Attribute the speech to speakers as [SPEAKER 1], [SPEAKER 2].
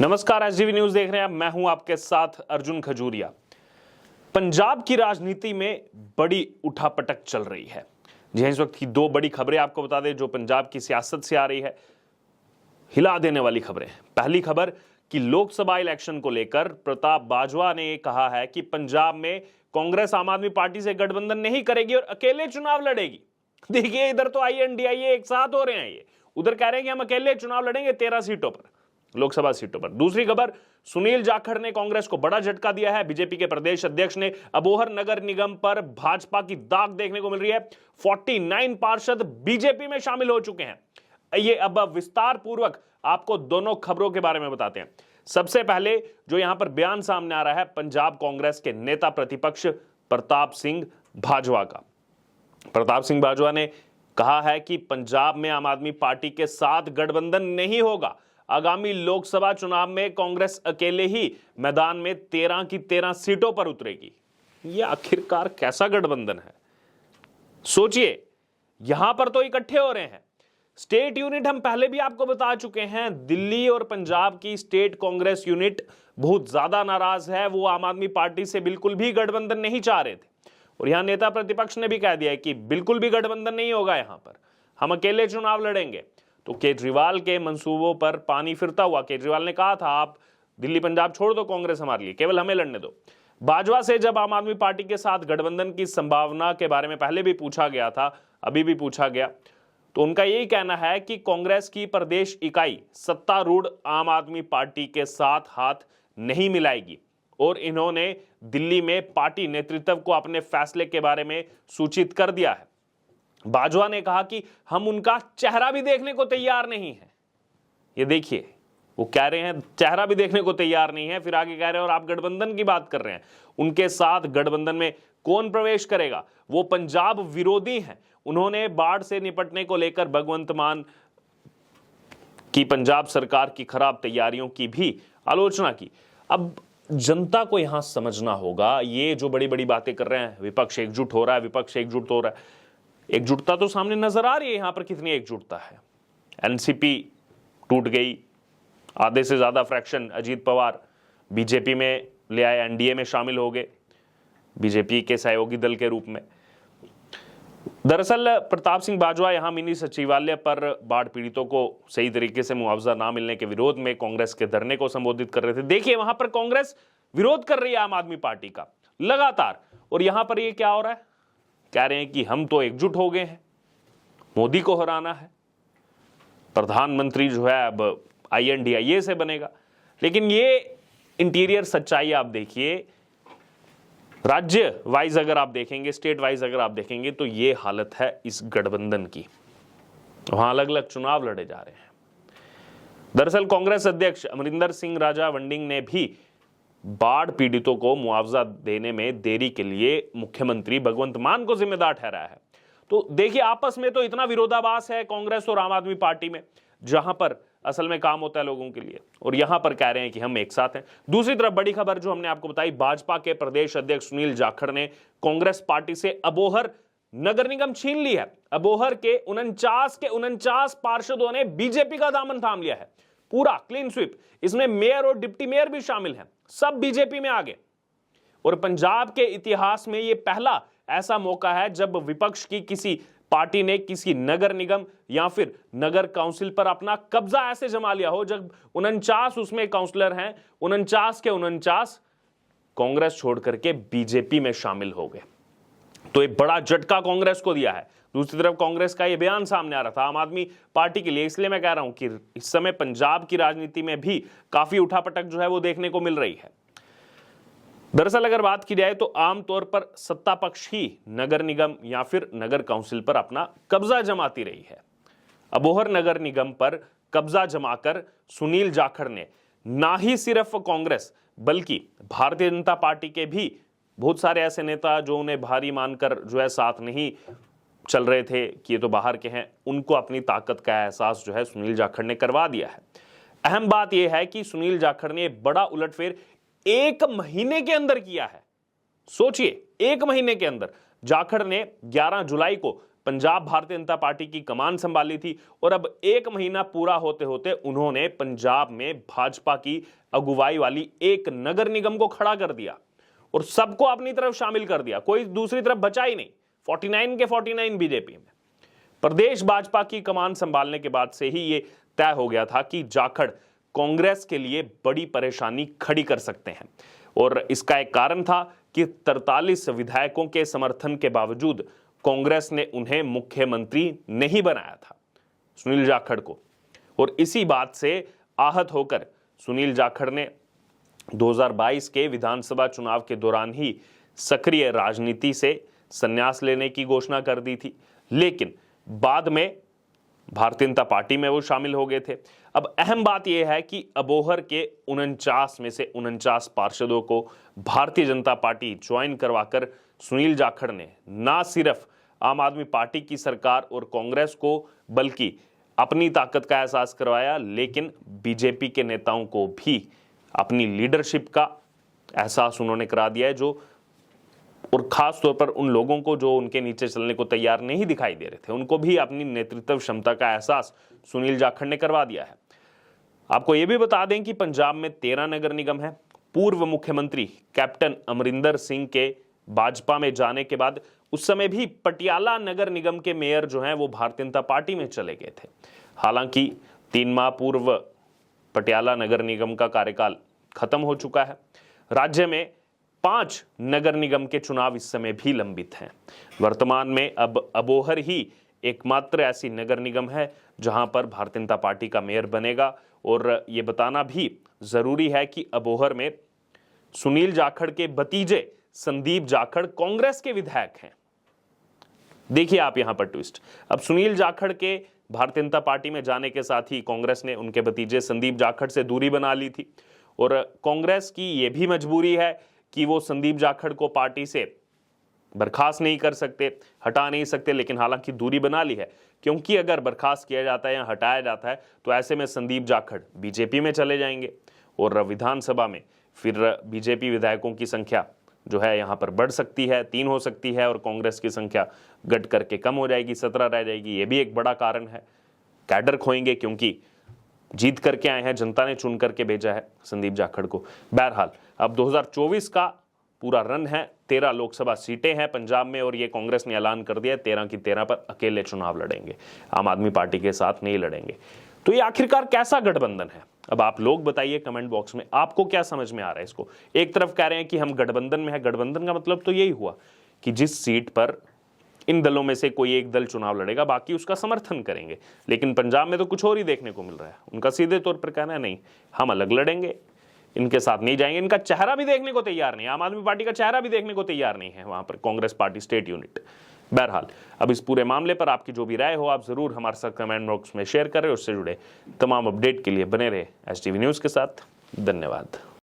[SPEAKER 1] नमस्कार, SDV news देख रहे हैं आप। मैं हूं आपके साथ अर्जुन खजूरिया। पंजाब की राजनीति में बड़ी उठापटक चल रही है। जी हां, इस वक्त की दो बड़ी खबरें आपको बता दें जो पंजाब की सियासत से आ रही है, हिला देने वाली खबरें। पहली खबर कि लोकसभा इलेक्शन को लेकर प्रताप बाजवा ने कहा है कि पंजाब में कांग्रेस आम आदमी पार्टी से गठबंधन नहीं करेगी और अकेले चुनाव लड़ेगी। देखिए, इधर तो INDIA एक साथ हो रहे हैं, ये उधर कह रहे हैं कि हम अकेले चुनाव लड़ेंगे 13 सीटों पर, लोकसभा सीटों पर। दूसरी खबर, सुनील जाखड़ ने कांग्रेस को बड़ा झटका दिया है। बीजेपी के प्रदेश अध्यक्ष ने अबोहर नगर निगम पर भाजपा की दाग देखने को मिल रही है। 49 पार्षद बीजेपी में शामिल हो चुके हैं। ये अब विस्तार पूर्वक आपको दोनों खबरों के बारे में बताते हैं। सबसे पहले जो यहां पर बयान सामने आ रहा है पंजाब कांग्रेस के नेता प्रतिपक्ष प्रताप सिंह बाजवा का। प्रताप सिंह बाजवा ने कहा है कि पंजाब में आम आदमी पार्टी के साथ गठबंधन नहीं होगा। आगामी लोकसभा चुनाव में कांग्रेस अकेले ही मैदान में 13 की 13 सीटों पर उतरेगी। यह आखिरकार कैसा गठबंधन है? सोचिए, यहां पर तो इकट्ठे हो रहे हैं। स्टेट यूनिट हम पहले भी आपको बता चुके हैं, दिल्ली और पंजाब की स्टेट कांग्रेस यूनिट बहुत ज्यादा नाराज है। वो आम आदमी पार्टी से बिल्कुल भी गठबंधन नहीं चाह रहे थे और यहां नेता प्रतिपक्ष ने भी कह दिया है कि बिल्कुल भी गठबंधन नहीं होगा, यहां पर हम अकेले चुनाव लड़ेंगे। तो केजरीवाल के मंसूबों पर पानी फिरता हुआ केजरीवाल ने कहा था, आप दिल्ली पंजाब छोड़ दो, कांग्रेस हमारे लिए, केवल हमें लड़ने दो। बाजवा से जब आम आदमी पार्टी के साथ गठबंधन की संभावना के बारे में पहले भी पूछा गया था, अभी भी पूछा गया, तो उनका यही कहना है कि कांग्रेस की प्रदेश इकाई सत्तारूढ़ आम आदमी पार्टी के साथ हाथ नहीं मिलाएगी और इन्होंने दिल्ली में पार्टी नेतृत्व को अपने फैसले के बारे में सूचित कर दिया है। बाजवा ने कहा कि हम उनका चेहरा भी देखने को तैयार नहीं है। ये देखिए, वो कह रहे हैं चेहरा भी देखने को तैयार नहीं है, फिर आगे कह रहे हैं और आप गठबंधन की बात कर रहे हैं। उनके साथ गठबंधन में कौन प्रवेश करेगा? वो पंजाब विरोधी हैं। उन्होंने बाढ़ से निपटने को लेकर भगवंत मान की पंजाब सरकार की खराब तैयारियों की भी आलोचना की। अब जनता को यहां समझना होगा, ये जो बड़ी बड़ी बातें कर रहे हैं, विपक्ष एकजुट हो रहा है, विपक्ष एकजुट हो रहा है, एकजुटता तो सामने नजर आ रही है। यहां पर कितनी एकजुटता है? एनसीपी टूट गई, आधे से ज्यादा फ्रैक्शन अजीत पवार बीजेपी में ले आए, एनडीए में शामिल हो गए बीजेपी के सहयोगी दल के रूप में। दरअसल प्रताप सिंह बाजवा यहां मिनी सचिवालय पर बाढ़ पीड़ितों को सही तरीके से मुआवजा ना मिलने के विरोध में कांग्रेस के धरने को संबोधित कर रहे थे। देखिए, वहां पर कांग्रेस विरोध कर रही है आम आदमी पार्टी का लगातार, और यहां पर ये क्या हो रहा है? कह रहे हैं कि हम तो एकजुट हो गए हैं, मोदी को हराना है, प्रधानमंत्री जो है अब INDIA से बनेगा। लेकिन ये इंटीरियर सच्चाई आप देखिए, राज्य वाइज अगर आप देखेंगे, स्टेट वाइज अगर आप देखेंगे, तो ये हालत है इस गठबंधन की। वहां अलग अलग चुनाव लड़े जा रहे हैं। दरअसल कांग्रेस अध्यक्ष अमरिंदर सिंह राजा वंडिंग ने भी बाढ़ पीड़ितों को मुआवजा देने में देरी के लिए मुख्यमंत्री भगवंत मान को जिम्मेदार ठहराया है। तो देखिए, आपस में तो इतना विरोधाभास है कांग्रेस और आम आदमी पार्टी में, जहां पर असल में काम होता है लोगों के लिए, और यहां पर कह रहे हैं कि हम एक साथ हैं। दूसरी तरफ बड़ी खबर जो हमने आपको बताई, भाजपा के प्रदेश अध्यक्ष सुनील जाखड़ ने कांग्रेस पार्टी से अबोहर नगर निगम छीन ली है। अबोहर के 49 पार्षदों ने बीजेपी का दामन थाम लिया है। पूरा क्लीन स्वीप, इसमें मेयर और डिप्टी मेयर भी शामिल हैं, सब बीजेपी में आ गए। और पंजाब के इतिहास में यह पहला ऐसा मौका है जब विपक्ष की किसी पार्टी ने किसी नगर निगम या फिर नगर काउंसिल पर अपना कब्जा ऐसे जमा लिया हो, जब 49 उसमें काउंसलर हैं, 49 के 49 कांग्रेस छोड़ करके बीजेपी में शामिल हो गए। तो एक बड़ा झटका कांग्रेस को दिया है। दूसरी तरफ कांग्रेस का यह बयान सामने आ रहा था आम आदमी पार्टी के लिए, इसलिए मैं कह रहा हूं कि इस समय पंजाब की राजनीति में भी काफी उठापटक जो है वो देखने को मिल रही है। दरअसल अगर बात की जाए तो आमतौर पर सत्ता पक्ष ही नगर निगम या फिर नगर काउंसिल पर अपना कब्जा जमाती रही है। अबोहर नगर निगम पर कब्जा जमाकर सुनील जाखड़ ने ना ही सिर्फ कांग्रेस बल्कि भारतीय जनता पार्टी के भी बहुत सारे ऐसे नेता जो उन्हें भारी मानकर जो है साथ नहीं चल रहे थे कि ये तो बाहर के हैं, उनको अपनी ताकत का एहसास जो है सुनील जाखड़ ने करवा दिया है। अहम बात यह है कि सुनील जाखड़ ने बड़ा उलटफेर 1 महीने के अंदर किया है। सोचिए, 1 महीने के अंदर जाखड़ ने 11 जुलाई को पंजाब भारतीय जनता पार्टी की कमान संभाली थी और अब 1 महीना पूरा होते होते उन्होंने पंजाब में भाजपा की अगुवाई वाली एक नगर निगम को खड़ा कर दिया और सबको अपनी तरफ शामिल कर दिया। कोई दूसरी तरफ बचा ही नहीं। 49 के 49 बीजेपी में। प्रदेश भाजपा की कमान संभालने के बाद से ही यह तय हो गया था कि जाखड़ कांग्रेस के लिए बड़ी परेशानी खड़ी कर सकते हैं और इसका एक कारण था कि 43 विधायकों के समर्थन के बावजूद कांग्रेस ने उन्हें मुख्यमंत्री नहीं बनाया था, सुनील जाखड़ को। और इसी बात से आहत होकर सुनील जाखड़ ने 2022 के विधानसभा चुनाव के दौरान ही सक्रिय राजनीति से संन्यास लेने की घोषणा कर दी थी, लेकिन बाद में भारतीय जनता पार्टी में वो शामिल हो गए थे। अब अहम बात यह है कि अबोहर के 49 में से 49 पार्षदों को भारतीय जनता पार्टी ज्वाइन करवाकर सुनील जाखड़ ने ना सिर्फ आम आदमी पार्टी की सरकार और कांग्रेस को बल्कि अपनी ताकत का एहसास करवाया, लेकिन बीजेपी के नेताओं को भी अपनी लीडरशिप का एहसास उन्होंने करा दिया है, जो और खास तौर पर उन लोगों को जो उनके नीचे चलने को तैयार नहीं दिखाई दे रहे थे, उनको भी अपनी नेतृत्व क्षमता का एहसास सुनील जाखड़ ने करवा दिया है। आपको यह भी बता दें कि पंजाब में 13 नगर निगम है। पूर्व मुख्यमंत्री कैप्टन अमरिंदर सिंह के भाजपा में जाने के बाद उस समय भी पटियाला नगर निगम के मेयर जो हैं वो भारतीय जनता पार्टी में चले गए थे। हालांकि 3 माह पूर्व पटियाला नगर निगम का कार्यकाल खत्म हो चुका है। राज्य में 5 नगर निगम के चुनाव इस समय भी लंबित हैं। वर्तमान में अब अबोहर ही एकमात्र ऐसी नगर निगम है जहां पर भारतीय जनता पार्टी का मेयर बनेगा। और ये बताना भी जरूरी है कि अबोहर में सुनील जाखड़ के भतीजे संदीप जाखड़ कांग्रेस के विधायक हैं। देखिए आप यहां पर ट्विस्ट। अब सुनील जाखड़ के भारतीय जनता पार्टी में जाने के साथ ही कांग्रेस ने उनके भतीजे संदीप जाखड़ से दूरी बना ली थी और कांग्रेस की यह भी मजबूरी है कि वो संदीप जाखड़ को पार्टी से बर्खास्त नहीं कर सकते, हटा नहीं सकते, लेकिन हालांकि दूरी बना ली है, क्योंकि अगर बर्खास्त किया जाता है या हटाया जाता है तो ऐसे में संदीप जाखड़ बीजेपी में चले जाएंगे और विधानसभा में फिर बीजेपी विधायकों की संख्या जो है यहाँ पर बढ़ सकती है, 3 हो सकती है और कांग्रेस की संख्या घट करके कम हो जाएगी, 17 रह जाएगी। ये भी एक बड़ा कारण है। कैडर खोएंगे क्योंकि जीत करके आए हैं, जनता ने चुन करके भेजा है संदीप जाखड़ को। बहरहाल अब 2024 का पूरा रन है। 13 लोकसभा सीटें हैं पंजाब में और ये कांग्रेस ने ऐलान कर दिया है 13 की 13 पर अकेले चुनाव लड़ेंगे, आम आदमी पार्टी के साथ नहीं लड़ेंगे। तो ये आखिरकार कैसा गठबंधन है? अब आप लोग बताइए कमेंट बॉक्स में, आपको क्या समझ में आ रहा है इसको। एक तरफ कह रहे हैं कि हम गठबंधन में है, गठबंधन का मतलब तो यही हुआ कि जिस सीट पर इन दलों में से कोई एक दल चुनाव लड़ेगा बाकी उसका समर्थन करेंगे। लेकिन पंजाब में तो कुछ और ही देखने को मिल रहा है। उनका सीधे तौर पर कहना है नहीं, हम अलग लड़ेंगे, इनके साथ नहीं जाएंगे। इनका चेहरा भी देखने को तैयार नहीं, आम आदमी पार्टी का चेहरा भी देखने को तैयार नहीं है वहां पर कांग्रेस पार्टी स्टेट यूनिट। बहरहाल अब इस पूरे मामले पर आपकी जो भी राय हो आप जरूर हमारे साथ कमेंट बॉक्स में शेयर करें। उससे जुड़े तमाम अपडेट के लिए बने रहे STV न्यूज के साथ। धन्यवाद।